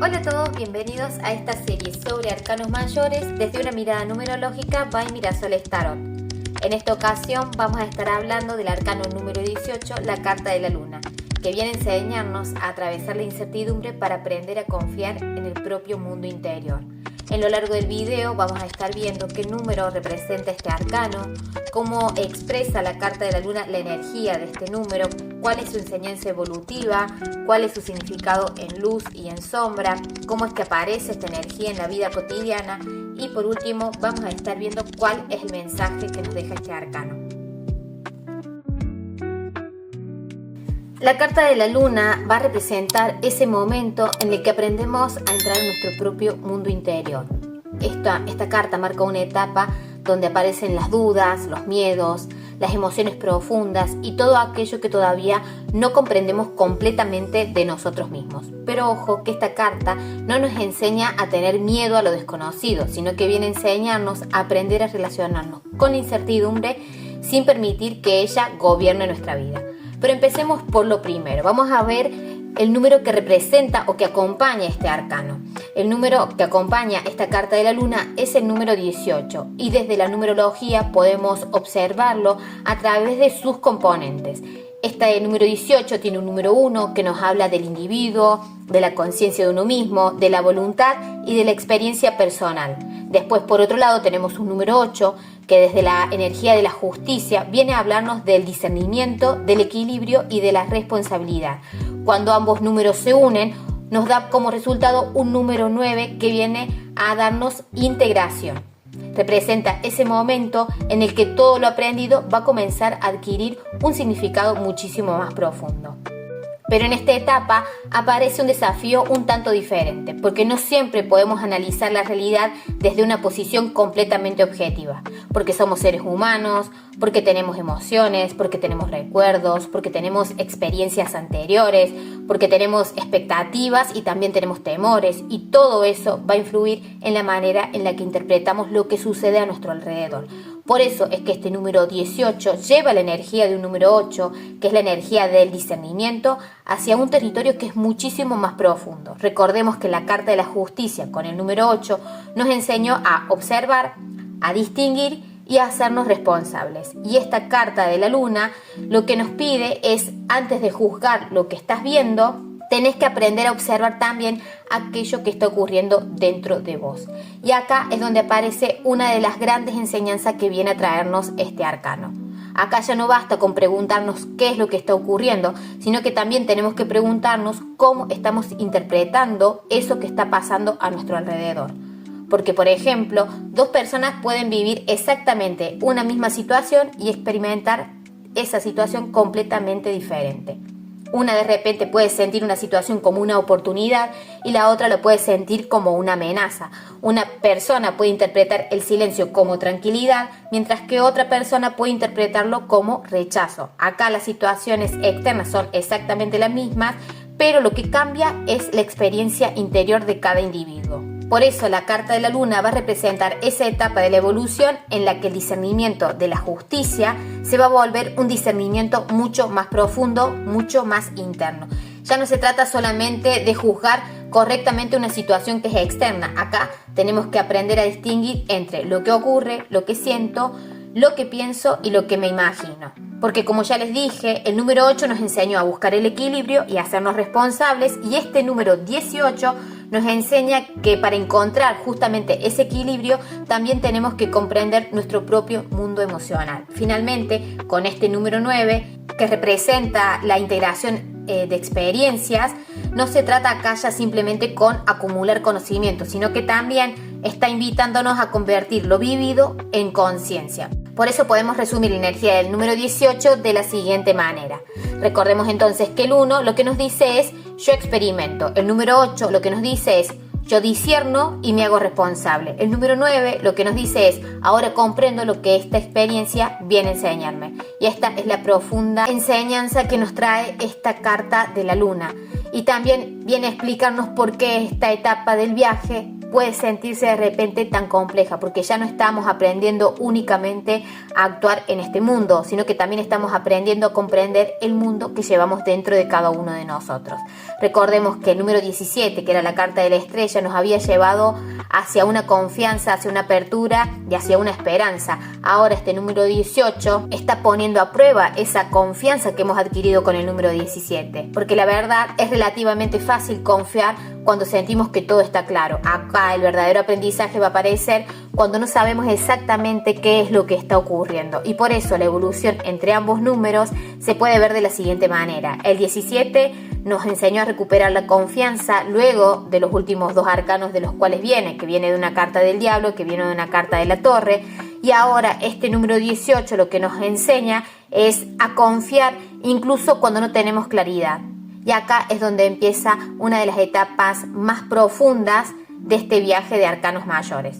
Hola a todos, bienvenidos a esta serie sobre arcanos mayores desde una mirada numerológica by Mirasol Tarot. En esta ocasión vamos a estar hablando del arcano número 18, la carta de la luna, que viene a enseñarnos a atravesar la incertidumbre para aprender a confiar en el propio mundo interior. En lo largo del video vamos a estar viendo qué número representa este arcano, cómo expresa la carta de la luna la energía de este número, cuál es su enseñanza evolutiva, cuál es su significado en luz y en sombra, cómo es que aparece esta energía en la vida cotidiana y por último vamos a estar viendo cuál es el mensaje que nos deja este arcano. La carta de la luna va a representar ese momento en el que aprendemos a entrar en nuestro propio mundo interior. Esta carta marca una etapa donde aparecen las dudas, los miedos, las emociones profundas y todo aquello que todavía no comprendemos completamente de nosotros mismos. Pero ojo que esta carta no nos enseña a tener miedo a lo desconocido, sino que viene a enseñarnos a aprender a relacionarnos con la incertidumbre sin permitir que ella gobierne nuestra vida. Pero empecemos por lo primero. Vamos a ver el número que representa o que acompaña este arcano. El número que acompaña esta carta de la luna es el número 18 y desde la numerología podemos observarlo a través de sus componentes. Este número 18 tiene un número 1 que nos habla del individuo, de la conciencia de uno mismo, de la voluntad y de la experiencia personal. Después, por otro lado, tenemos un número 8 que desde la energía de la justicia viene a hablarnos del discernimiento, del equilibrio y de la responsabilidad. Cuando ambos números se unen, nos da como resultado un número 9 que viene a darnos integración. Representa ese momento en el que todo lo aprendido va a comenzar a adquirir un significado muchísimo más profundo. Pero en esta etapa aparece un desafío un tanto diferente, porque no siempre podemos analizar la realidad desde una posición completamente objetiva, porque somos seres humanos, porque tenemos emociones, porque tenemos recuerdos, porque tenemos experiencias anteriores, porque tenemos expectativas y también tenemos temores, y todo eso va a influir en la manera en la que interpretamos lo que sucede a nuestro alrededor. Por eso es que este número 18 lleva la energía de un número 8, que es la energía del discernimiento, hacia un territorio que es muchísimo más profundo. Recordemos que la carta de la justicia con el número 8 nos enseñó a observar, a distinguir y a hacernos responsables. Y esta carta de la luna lo que nos pide es, antes de juzgar lo que estás viendo, tenés que aprender a observar también aquello que está ocurriendo dentro de vos. Y acá es donde aparece una de las grandes enseñanzas que viene a traernos este arcano. Acá ya no basta con preguntarnos qué es lo que está ocurriendo, sino que también tenemos que preguntarnos cómo estamos interpretando eso que está pasando a nuestro alrededor. Porque, por ejemplo, dos personas pueden vivir exactamente una misma situación y experimentar esa situación completamente diferente. Una de repente puede sentir una situación como una oportunidad y la otra lo puede sentir como una amenaza. Una persona puede interpretar el silencio como tranquilidad, mientras que otra persona puede interpretarlo como rechazo. Acá las situaciones externas son exactamente las mismas, pero lo que cambia es la experiencia interior de cada individuo. Por eso la carta de la luna va a representar esa etapa de la evolución en la que el discernimiento de la justicia se va a volver un discernimiento mucho más profundo, mucho más interno. Ya no se trata solamente de juzgar correctamente una situación que es externa. Acá tenemos que aprender a distinguir entre lo que ocurre, lo que siento, lo que pienso y lo que me imagino. Porque como ya les dije, el número 8 nos enseñó a buscar el equilibrio y a hacernos responsables, y este número 18 nos enseña que para encontrar justamente ese equilibrio también tenemos que comprender nuestro propio mundo emocional. Finalmente, con este número 9, que representa la integración de experiencias, no se trata acá ya simplemente con acumular conocimiento, sino que también está invitándonos a convertir lo vivido en conciencia. Por eso podemos resumir la energía del número 18 de la siguiente manera. Recordemos entonces que el 1 lo que nos dice es yo experimento. El número 8 lo que nos dice es yo discierno y me hago responsable. El número 9 lo que nos dice es ahora comprendo lo que esta experiencia viene a enseñarme. Y esta es la profunda enseñanza que nos trae esta carta de la luna. Y también viene a explicarnos por qué esta etapa del viaje puede sentirse de repente tan compleja, porque ya no estamos aprendiendo únicamente a actuar en este mundo, sino que también estamos aprendiendo a comprender el mundo que llevamos dentro de cada uno de nosotros. Recordemos que el número 17, que era la carta de la estrella, nos había llevado hacia una confianza, hacia una apertura y hacia una esperanza. Ahora este número 18 está poniendo a prueba esa confianza que hemos adquirido con el número 17, porque la verdad es relativamente fácil confiar cuando sentimos que todo está claro. Acá el verdadero aprendizaje va a aparecer cuando no sabemos exactamente qué es lo que está ocurriendo, y por eso la evolución entre ambos números se puede ver de la siguiente manera. El 17 nos enseñó a recuperar la confianza luego de los últimos dos arcanos de los cuales viene, que viene de una carta del diablo, que viene de una carta de la torre, y ahora este número 18 lo que nos enseña es a confiar incluso cuando no tenemos claridad. Y acá es donde empieza una de las etapas más profundas de este viaje de arcanos mayores.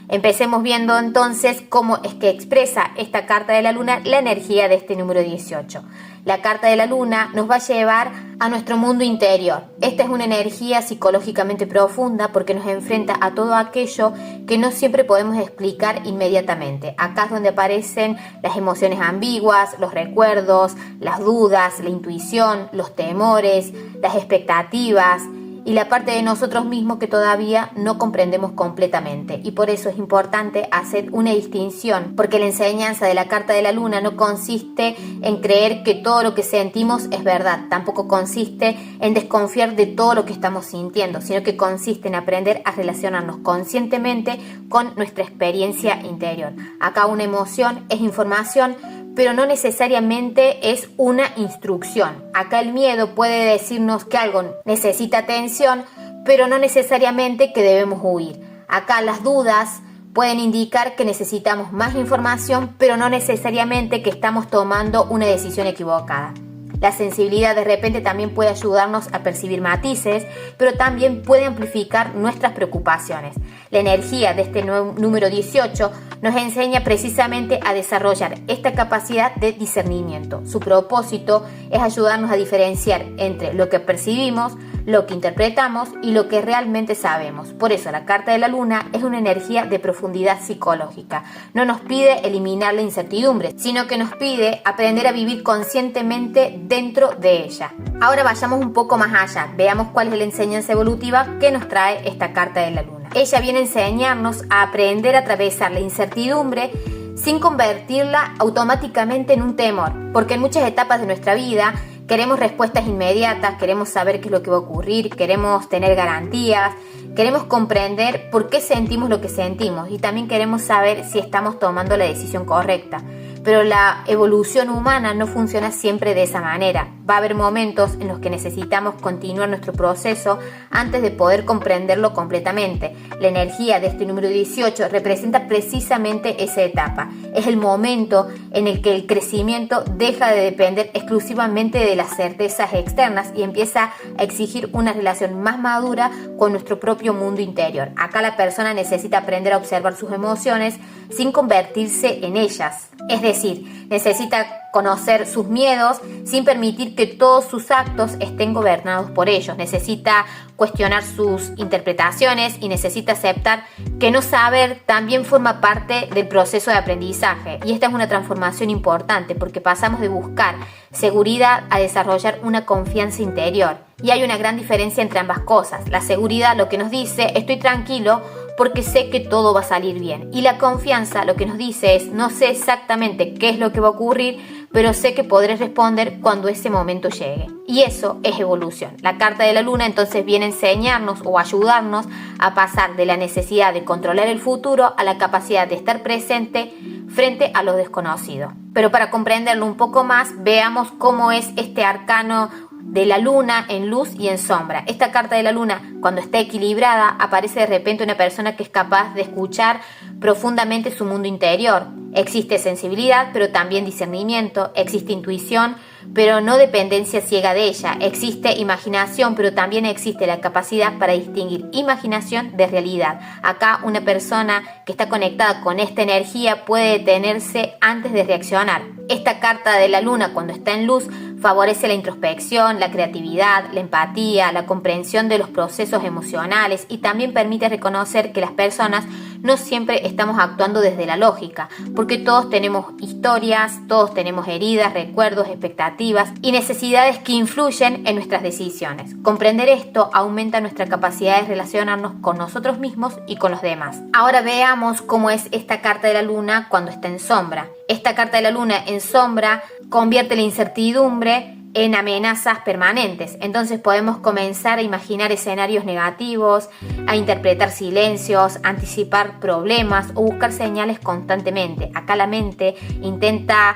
Empecemos viendo entonces cómo es que expresa esta carta de la luna la energía de este número 18. La carta de la luna nos va a llevar a nuestro mundo interior. Esta es una energía psicológicamente profunda porque nos enfrenta a todo aquello que no siempre podemos explicar inmediatamente. Acá es donde aparecen las emociones ambiguas, los recuerdos, las dudas, la intuición, los temores, las expectativas y la parte de nosotros mismos que todavía no comprendemos completamente. Y por eso es importante hacer una distinción, porque la enseñanza de la carta de la luna no consiste en creer que todo lo que sentimos es verdad, tampoco consiste en desconfiar de todo lo que estamos sintiendo, sino que consiste en aprender a relacionarnos conscientemente con nuestra experiencia interior. Acá una emoción es información, pero no necesariamente es una instrucción. Acá el miedo puede decirnos que algo necesita atención, pero no necesariamente que debemos huir. Acá las dudas pueden indicar que necesitamos más información, pero no necesariamente que estamos tomando una decisión equivocada. La sensibilidad de repente también puede ayudarnos a percibir matices, pero también puede amplificar nuestras preocupaciones. La energía de este número 18 nos enseña precisamente a desarrollar esta capacidad de discernimiento. Su propósito es ayudarnos a diferenciar entre lo que percibimos, lo que interpretamos y lo que realmente sabemos. Por eso la carta de la luna es una energía de profundidad psicológica. No nos pide eliminar la incertidumbre, sino que nos pide aprender a vivir conscientemente dentro de ella. Ahora vayamos un poco más allá, veamos cuál es la enseñanza evolutiva que nos trae esta carta de la luna. Ella viene a enseñarnos a aprender a atravesar la incertidumbre sin convertirla automáticamente en un temor, porque en muchas etapas de nuestra vida queremos respuestas inmediatas, queremos saber qué es lo que va a ocurrir, queremos tener garantías, queremos comprender por qué sentimos lo que sentimos y también queremos saber si estamos tomando la decisión correcta. Pero la evolución humana no funciona siempre de esa manera. Va a haber momentos en los que necesitamos continuar nuestro proceso antes de poder comprenderlo completamente. La energía de este número 18 representa precisamente esa etapa. Es el momento en el que el crecimiento deja de depender exclusivamente de las certezas externas y empieza a exigir una relación más madura con nuestro propio mundo interior. Acá la persona necesita aprender a observar sus emociones sin convertirse en ellas. Es decir, necesita conocer sus miedos sin permitir que todos sus actos estén gobernados por ellos. Necesita cuestionar sus interpretaciones y necesita aceptar que no saber también forma parte del proceso de aprendizaje. Y esta es una transformación importante porque pasamos de buscar seguridad a desarrollar una confianza interior. Y hay una gran diferencia entre ambas cosas. La seguridad lo que nos dice, estoy tranquilo porque sé que todo va a salir bien. Y la confianza lo que nos dice es, no sé exactamente qué es lo que va a ocurrir, pero sé que podré responder cuando ese momento llegue. Y eso es evolución. La carta de la luna entonces viene a enseñarnos o ayudarnos a pasar de la necesidad de controlar el futuro a la capacidad de estar presente frente a lo desconocido. Pero para comprenderlo un poco más, veamos cómo es este arcano de la luna en luz y en sombra. Esta carta de la luna, cuando está equilibrada, aparece de repente una persona que es capaz de escuchar profundamente su mundo interior. Existe sensibilidad, pero también discernimiento, existe intuición, pero no dependencia ciega de ella. Existe imaginación, pero también existe la capacidad para distinguir imaginación de realidad. Acá una persona que está conectada con esta energía puede detenerse antes de reaccionar. Esta carta de la luna, cuando está en luz, Favorece la introspección, la creatividad, la empatía, la comprensión de los procesos emocionales y también permite reconocer que las personas no siempre estamos actuando desde la lógica, porque todos tenemos historias, todos tenemos heridas, recuerdos, expectativas y necesidades que influyen en nuestras decisiones. Comprender esto aumenta nuestra capacidad de relacionarnos con nosotros mismos y con los demás. Ahora veamos cómo es esta carta de la luna cuando está en sombra. Esta carta de la luna en sombra convierte la incertidumbre en amenazas permanentes. Entonces podemos comenzar a imaginar escenarios negativos, a interpretar silencios, anticipar problemas o buscar señales constantemente. Acá la mente intenta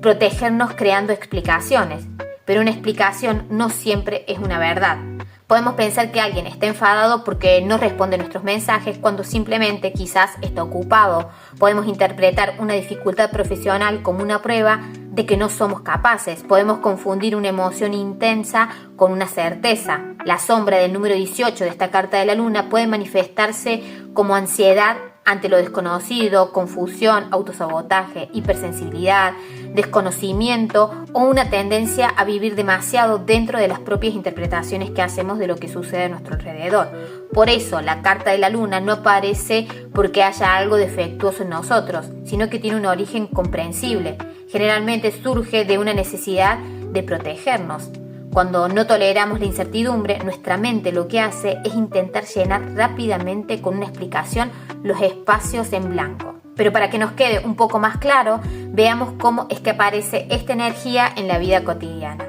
protegernos creando explicaciones, pero una explicación no siempre es una verdad. Podemos pensar que alguien está enfadado porque no responde nuestros mensajes cuando simplemente quizás está ocupado. Podemos interpretar una dificultad profesional como una prueba de que no somos capaces. Podemos confundir una emoción intensa con una certeza. La sombra del número 18 de esta carta de la luna puede manifestarse como ansiedad ante lo desconocido, confusión, autosabotaje, hipersensibilidad, desconocimiento o una tendencia a vivir demasiado dentro de las propias interpretaciones que hacemos de lo que sucede a nuestro alrededor. Por eso, la carta de la luna no aparece porque haya algo defectuoso en nosotros, sino que tiene un origen comprensible. Generalmente surge de una necesidad de protegernos. Cuando no toleramos la incertidumbre, nuestra mente lo que hace es intentar llenar rápidamente con una explicación los espacios en blanco. Pero para que nos quede un poco más claro, veamos cómo es que aparece esta energía en la vida cotidiana.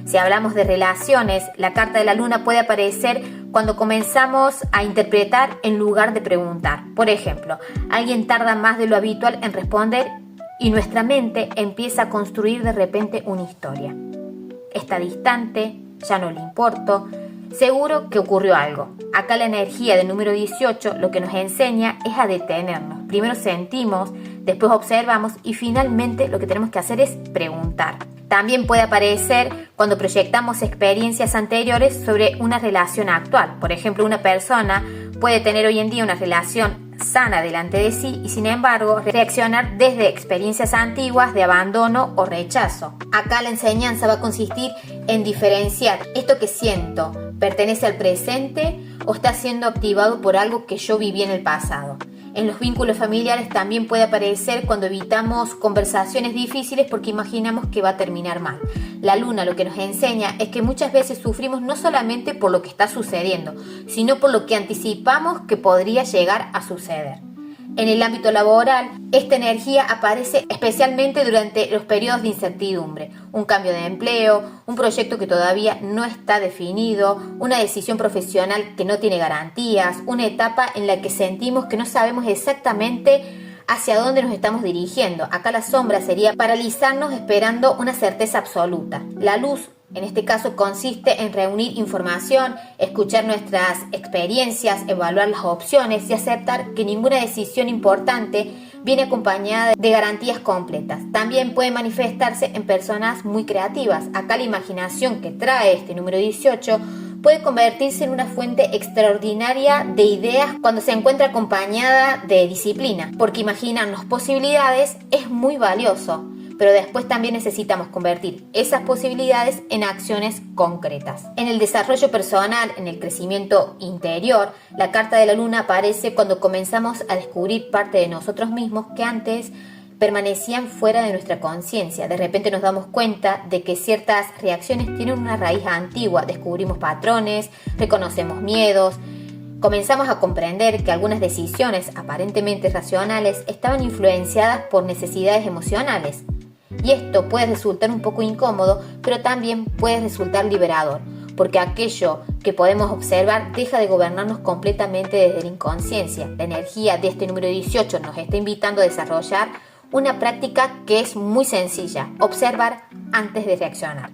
Si hablamos de relaciones, la carta de la luna puede aparecer cuando comenzamos a interpretar en lugar de preguntar. Por ejemplo, alguien tarda más de lo habitual en responder y nuestra mente empieza a construir de repente una historia. Está distante, ya no le importo, seguro que ocurrió algo. Acá la energía del número 18 lo que nos enseña es a detenernos. Primero sentimos, después observamos y finalmente lo que tenemos que hacer es preguntar. También puede aparecer cuando proyectamos experiencias anteriores sobre una relación actual. Por ejemplo, una persona puede tener hoy en día una relación sana delante de sí y sin embargo reaccionar desde experiencias antiguas de abandono o rechazo. Acá la enseñanza va a consistir en diferenciar esto que siento, ¿pertenece al presente o está siendo activado por algo que yo viví en el pasado? En los vínculos familiares también puede aparecer cuando evitamos conversaciones difíciles porque imaginamos que va a terminar mal. La luna lo que nos enseña es que muchas veces sufrimos no solamente por lo que está sucediendo, sino por lo que anticipamos que podría llegar a suceder. En el ámbito laboral, esta energía aparece especialmente durante los periodos de incertidumbre, un cambio de empleo, un proyecto que todavía no está definido, una decisión profesional que no tiene garantías, una etapa en la que sentimos que no sabemos exactamente hacia dónde nos estamos dirigiendo. Acá la sombra sería paralizarnos esperando una certeza absoluta. La luz, en este caso, consiste en reunir información, escuchar nuestras experiencias, evaluar las opciones y aceptar que ninguna decisión importante viene acompañada de garantías completas. También puede manifestarse en personas muy creativas. Acá la imaginación que trae este número 18 puede convertirse en una fuente extraordinaria de ideas cuando se encuentra acompañada de disciplina, porque imaginarnos posibilidades es muy valioso, pero después también necesitamos convertir esas posibilidades en acciones concretas. En el desarrollo personal, en el crecimiento interior, la carta de la luna aparece cuando comenzamos a descubrir parte de nosotros mismos que antes permanecían fuera de nuestra conciencia. De repente nos damos cuenta de que ciertas reacciones tienen una raíz antigua, descubrimos patrones, reconocemos miedos, comenzamos a comprender que algunas decisiones aparentemente racionales estaban influenciadas por necesidades emocionales. Y esto puede resultar un poco incómodo, pero también puede resultar liberador, porque aquello que podemos observar deja de gobernarnos completamente desde la inconsciencia. La energía de este número 18 nos está invitando a desarrollar una práctica que es muy sencilla: observar antes de reaccionar.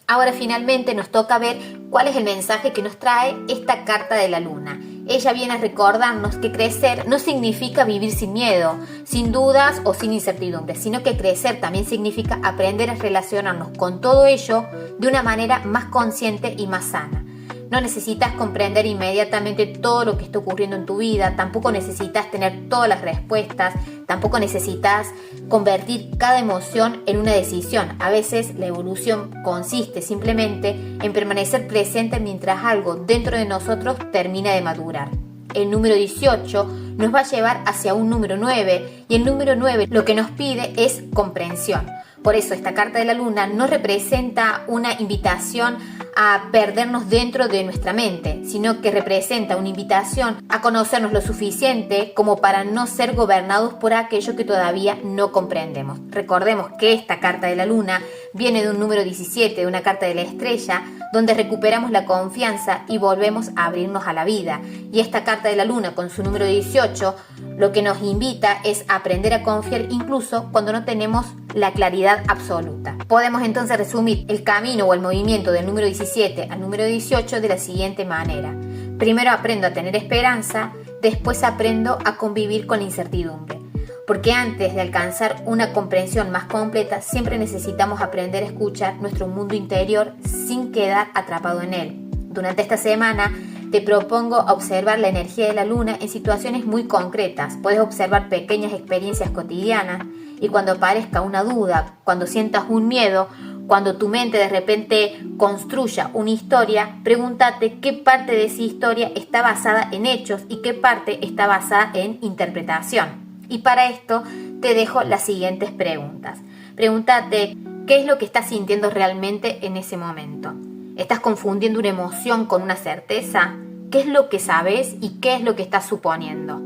Ahora finalmente nos toca ver cuál es el mensaje que nos trae esta carta de la luna. Ella viene a recordarnos que crecer no significa vivir sin miedo, sin dudas o sin incertidumbre, sino que crecer también significa aprender a relacionarnos con todo ello de una manera más consciente y más sana. No necesitas comprender inmediatamente todo lo que está ocurriendo en tu vida, tampoco necesitas tener todas las respuestas, tampoco necesitas convertir cada emoción en una decisión. A veces la evolución consiste simplemente en permanecer presente mientras algo dentro de nosotros termina de madurar. El número 18 nos va a llevar hacia un número 9 y el número 9 lo que nos pide es comprensión. Por eso esta carta de la luna no representa una invitación a perdernos dentro de nuestra mente, sino que representa una invitación a conocernos lo suficiente como para no ser gobernados por aquello que todavía no comprendemos. Recordemos que esta carta de la luna viene de un número 17, de una carta de la estrella, donde recuperamos la confianza y volvemos a abrirnos a la vida. Y esta carta de la luna con su número 18 lo que nos invita es a aprender a confiar incluso cuando no tenemos la claridad absoluta. Podemos entonces resumir el camino o el movimiento del número 17 al número 18 de la siguiente manera. Primero aprendo a tener esperanza, después aprendo a convivir con la incertidumbre. Porque antes de alcanzar una comprensión más completa, siempre necesitamos aprender a escuchar nuestro mundo interior sin quedar atrapado en él. Durante esta semana te propongo observar la energía de la luna en situaciones muy concretas. Puedes observar pequeñas experiencias cotidianas y cuando aparezca una duda, cuando sientas un miedo, cuando tu mente de repente construya una historia, pregúntate qué parte de esa historia está basada en hechos y qué parte está basada en interpretación. Y para esto te dejo las siguientes preguntas. Pregúntate qué es lo que estás sintiendo realmente en ese momento. ¿Estás confundiendo una emoción con una certeza? ¿Qué es lo que sabes y qué es lo que estás suponiendo?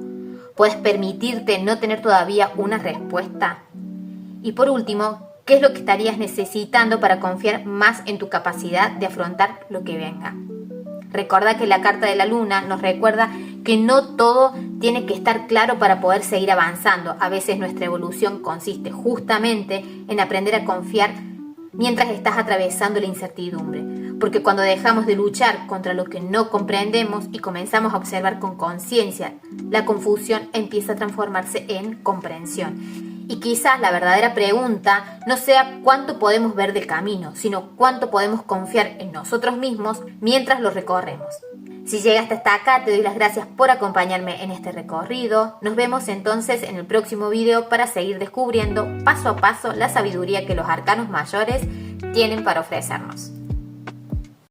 ¿Puedes permitirte no tener todavía una respuesta? Y por último, ¿qué es lo que estarías necesitando para confiar más en tu capacidad de afrontar lo que venga? Recuerda que la carta de la luna nos recuerda que no todo tiene que estar claro para poder seguir avanzando. A veces nuestra evolución consiste justamente en aprender a confiar mientras estás atravesando la incertidumbre. Porque cuando dejamos de luchar contra lo que no comprendemos y comenzamos a observar con conciencia, la confusión empieza a transformarse en comprensión. Y quizás la verdadera pregunta no sea cuánto podemos ver del camino, sino cuánto podemos confiar en nosotros mismos mientras lo recorremos. Si llegaste hasta acá, te doy las gracias por acompañarme en este recorrido. Nos vemos entonces en el próximo video para seguir descubriendo paso a paso la sabiduría que los arcanos mayores tienen para ofrecernos.